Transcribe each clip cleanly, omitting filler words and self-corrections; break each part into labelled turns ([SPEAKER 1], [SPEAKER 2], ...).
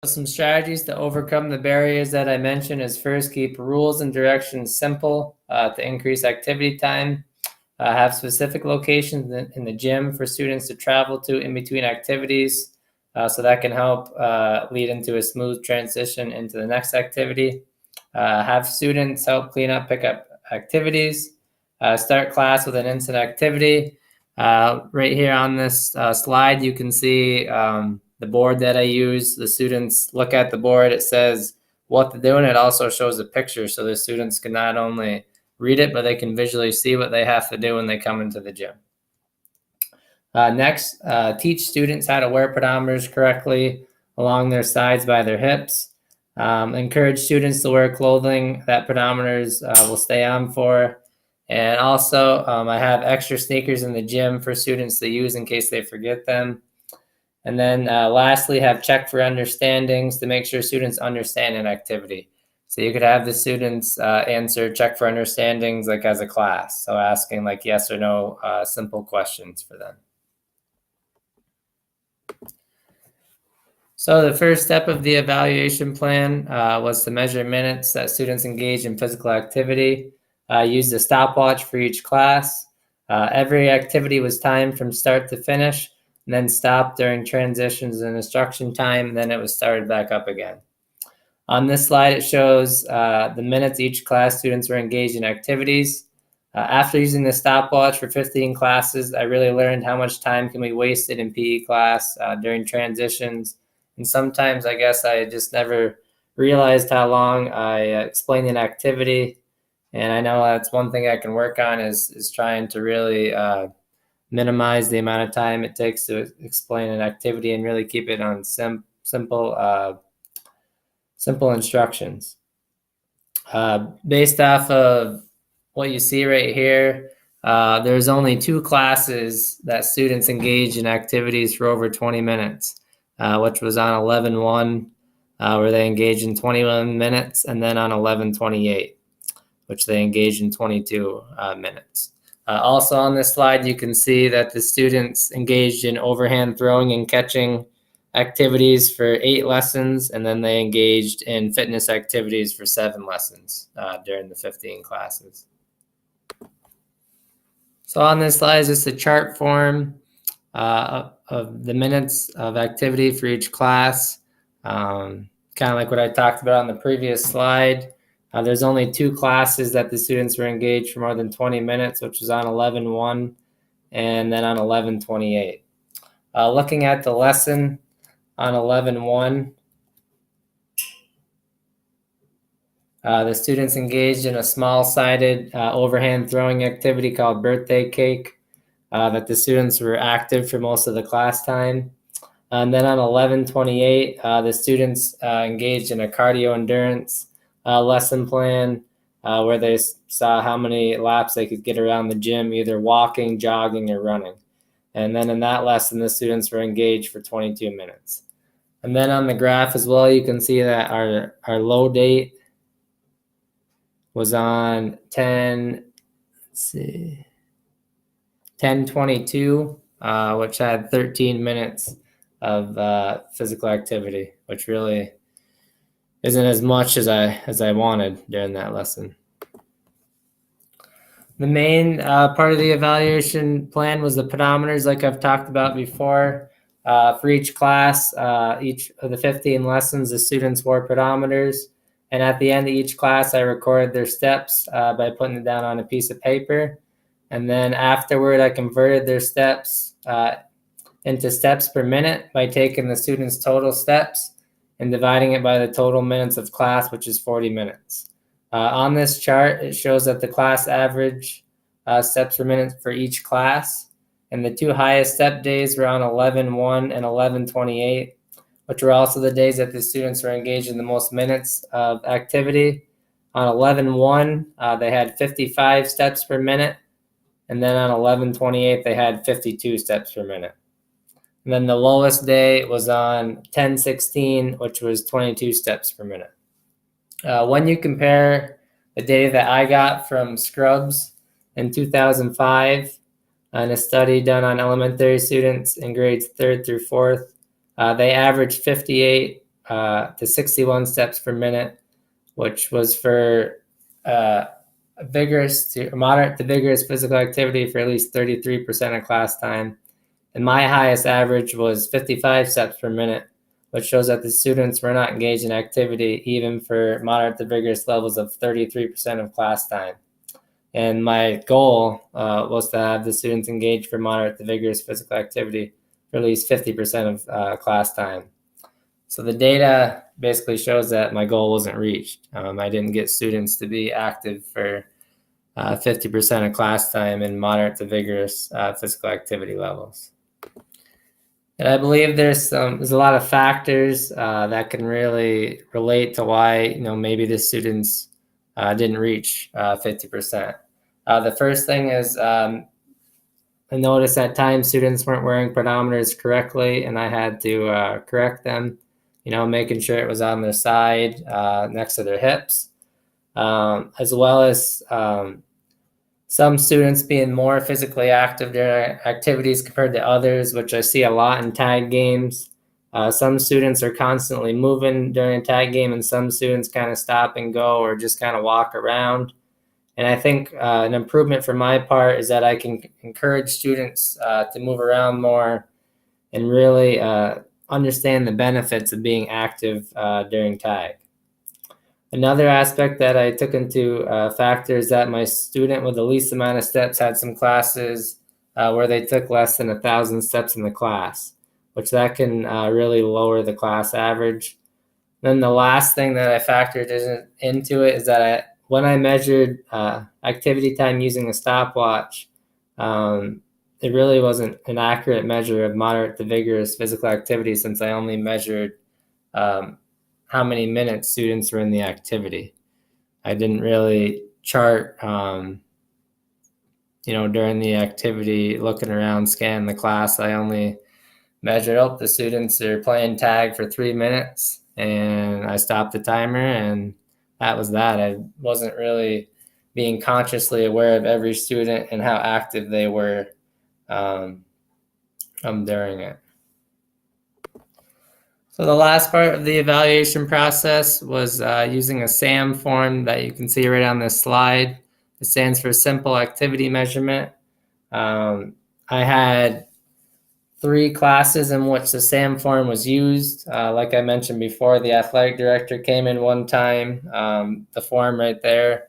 [SPEAKER 1] Some strategies to overcome the barriers that I mentioned is first, keep rules and directions simple to increase activity time. Have specific locations in the gym for students to travel to in between activities, so that can help lead into a smooth transition into the next activity. Have students help clean up, pick up activities. Start class with an instant activity. Right here on this slide, you can see the board that I use. The students look at the board. It says what to do, and it also shows a picture, so the students can not only read it, but they can visually see what they have to do when they come into the gym. Next, teach students how to wear pedometers correctly along their sides by their hips. Encourage students to wear clothing that pedometers will stay on for. And also, I have extra sneakers in the gym for students to use in case they forget them. And then lastly, have check for understandings to make sure students understand an activity. So you could have the students answer check for understandings like as a class. So asking like yes or no simple questions for them. So the first step of the evaluation plan was to measure minutes that students engage in physical activity. Used a stopwatch for each class. Every activity was timed from start to finish, and then stopped during transitions and instruction time, and then it was started back up again. On this slide, it shows the minutes each class students were engaged in activities. After using the stopwatch for 15 classes, I really learned how much time can be wasted in PE class during transitions. And sometimes I guess I just never realized how long I explained an activity. And I know that's one thing I can work on is trying to really minimize the amount of time it takes to explain an activity and really keep it on simple instructions. Based off of what you see right here, there's only 2 classes that students engage in activities for over 20 minutes, which was on 11-1, where they engaged in 21 minutes, and then on 11-28, which they engaged in 22 minutes. Also on this slide, you can see that the students engaged in overhand throwing and catching activities for 8 lessons, and then they engaged in fitness activities for 7 lessons during the 15 classes. So on this slide is just a chart form of the minutes of activity for each class. Kind of like what I talked about on the previous slide. There's only 2 classes that the students were engaged for more than 20 minutes, which was on 11-1 and then on 11-28. Looking at the lesson on 11-1, the students engaged in a small-sided overhand throwing activity called birthday cake that the students were active for most of the class time. And then on 11-28, the students engaged in a cardio endurance lesson plan where they saw how many laps they could get around the gym, either walking, jogging, or running. And then in that lesson, the students were engaged for 22 minutes. And then on the graph as well, you can see that our low date was on 10-22, which had 13 minutes of physical activity, which really isn't as much as I wanted during that lesson. The main part of the evaluation plan was the pedometers, like I've talked about before. For each class, each of the 15 lessons, the students wore pedometers. And at the end of each class, I recorded their steps by putting it down on a piece of paper. And then afterward, I converted their steps into steps per minute by taking the students' total steps and dividing it by the total minutes of class, which is 40 minutes. On this chart, it shows that the class average steps per minute for each class. And the 2 highest step days were on 11-1 and 11-28, which were also the days that the students were engaged in the most minutes of activity. On 11-1, they had 55 steps per minute. And then on 11-28, they had 52 steps per minute. And then the lowest day was on 10-16, which was 22 steps per minute. When you compare the data that I got from Scrubs in 2005 and a study done on elementary students in grades 3rd through 4th, they averaged 58 to 61 steps per minute, which was for vigorous to moderate to vigorous physical activity for at least 33% of class time. And my highest average was 55 steps per minute, which shows that the students were not engaged in activity even for moderate to vigorous levels of 33% of class time. And my goal was to have the students engaged for moderate to vigorous physical activity for at least 50% of class time. So the data basically shows that my goal wasn't reached. I didn't get students to be active for 50% of class time in moderate to vigorous physical activity levels. And I believe there's a lot of factors that can really relate to why maybe the students didn't reach 50%. The first thing is I noticed at times students weren't wearing pedometers correctly, and I had to correct them. Making sure it was on their side next to their hips, as well as some students being more physically active during activities compared to others, which I see a lot in tag games. Some students are constantly moving during a tag game, and some students kind of stop and go or just kind of walk around. And I think an improvement for my part is that I can encourage students to move around more and really understand the benefits of being active during tag. Another aspect that I took into factor is that my student with the least amount of steps had some classes where they took less than 1,000 steps in the class, which that can really lower the class average. Then the last thing that I factored into it is that when I measured activity time using a stopwatch, it really wasn't an accurate measure of moderate to vigorous physical activity, since I only measured how many minutes students were in the activity. I didn't really chart, during the activity, looking around, scanning the class. I only measured, the students are playing tag for 3 minutes, and I stopped the timer, and that was that. I wasn't really being consciously aware of every student and how active they were during it. So the last part of the evaluation process was using a SAM form that you can see right on this slide. It stands for Simple Activity Measurement. I had 3 classes in which the SAM form was used. Like I mentioned before, the athletic director came in one time. The form right there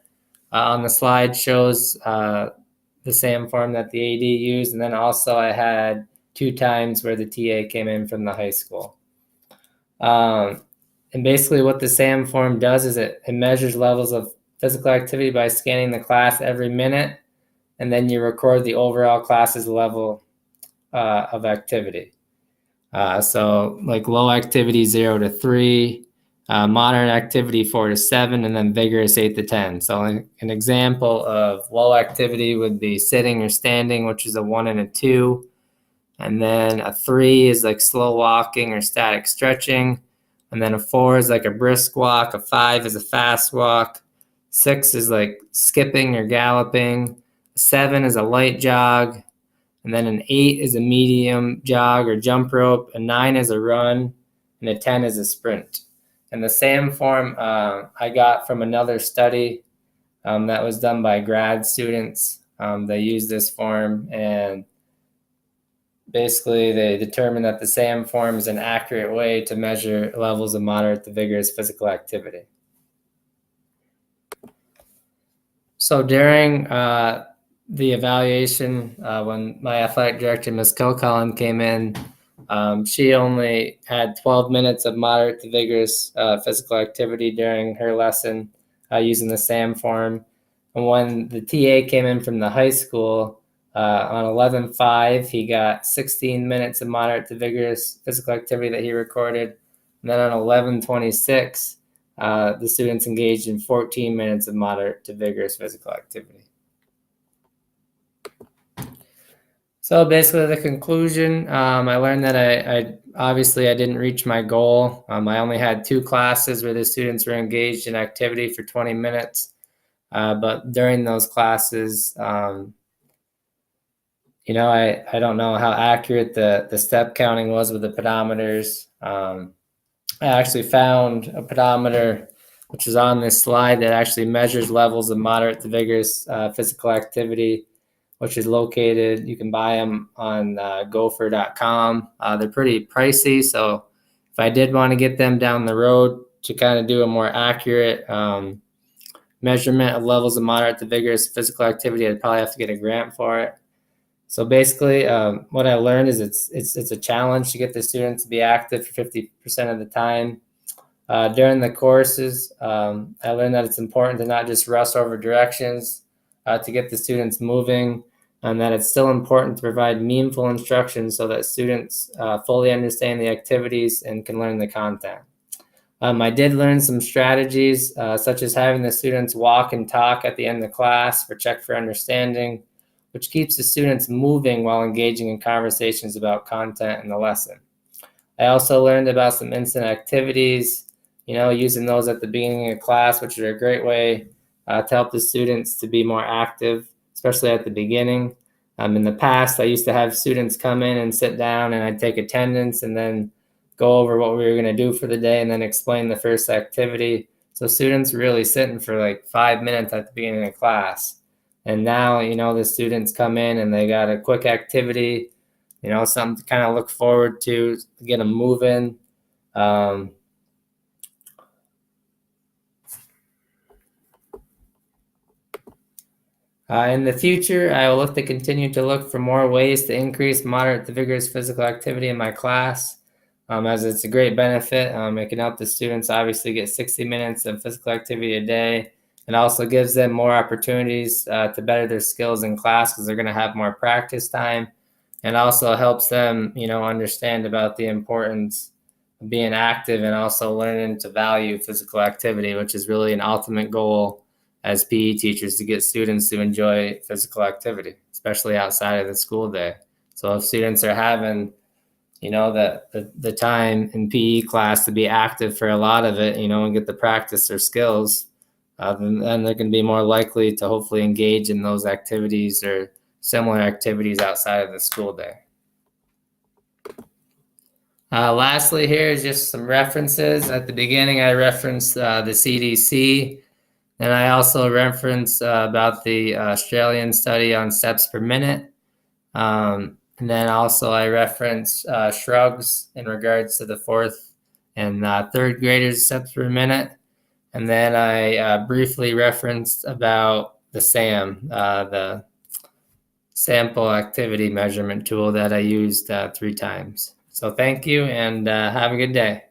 [SPEAKER 1] on the slide shows the SAM form that the AD used. And then also I had 2 times where the TA came in from the high school. And basically what the SAM form does is it measures levels of physical activity by scanning the class every minute, and then you record the overall class's level of activity. So like low activity 0 to 3, moderate activity 4 to 7, and then vigorous 8 to 10. So an example of low activity would be sitting or standing, which is a 1 and a 2. And then a 3 is like slow walking or static stretching. And then a 4 is like a brisk walk. A 5 is a fast walk. 6 is like skipping or galloping. A 7 is a light jog. And then an 8 is a medium jog or jump rope. A 9 is a run. And a 10 is a sprint. And the SAM form I got from another study that was done by grad students. They used this form, and basically they determined that the SAM form is an accurate way to measure levels of moderate to vigorous physical activity. So during the evaluation, when my athletic director, Ms. Kilcullen, came in, she only had 12 minutes of moderate to vigorous physical activity during her lesson using the SAM form. And when the TA came in from the high school, on 11/5, he got 16 minutes of moderate to vigorous physical activity that he recorded. And then on 11/26, the students engaged in 14 minutes of moderate to vigorous physical activity. So basically the conclusion, I learned that I obviously I didn't reach my goal. I only had 2 classes where the students were engaged in activity for 20 minutes. But during those classes, I don't know how accurate the step counting was with the pedometers. I actually found a pedometer, which is on this slide, that actually measures levels of moderate to vigorous physical activity, which is located, you can buy them on gopher.com. They're pretty pricey, so if I did want to get them down the road to kind of do a more accurate measurement of levels of moderate to vigorous physical activity, I'd probably have to get a grant for it. So basically, what I learned is it's a challenge to get the students to be active for 50% of the time. During the courses, I learned that it's important to not just rush over directions to get the students moving, and that it's still important to provide meaningful instruction so that students fully understand the activities and can learn the content. I did learn some strategies, such as having the students walk and talk at the end of the class for check for understanding, which keeps the students moving while engaging in conversations about content in the lesson. I also learned about some instant activities, using those at the beginning of class, which are a great way to help the students to be more active, especially at the beginning. In the past, I used to have students come in and sit down, and I'd take attendance and then go over what we were going to do for the day and then explain the first activity. So students were really sitting for like 5 minutes at the beginning of class. And now, the students come in and they got a quick activity, something to kind of look forward to get them moving. In the future, I will look to continue to look for more ways to increase moderate to vigorous physical activity in my class, as it's a great benefit. It can help the students obviously get 60 minutes of physical activity a day. It also gives them more opportunities to better their skills in class because they're going to have more practice time, and also helps them, understand about the importance of being active and also learning to value physical activity, which is really an ultimate goal as PE teachers, to get students to enjoy physical activity, especially outside of the school day. So if students are having, the time in PE class to be active for a lot of it, and get the practice their skills, then they're going to be more likely to hopefully engage in those activities or similar activities outside of the school day. Lastly, here is just some references. At the beginning, I referenced the CDC. And I also reference about the Australian study on steps per minute. And then also I reference shrugs in regards to the fourth and third graders steps per minute. And then I briefly referenced about the SAM, the sample activity measurement tool that I used 3 times. So thank you, and have a good day.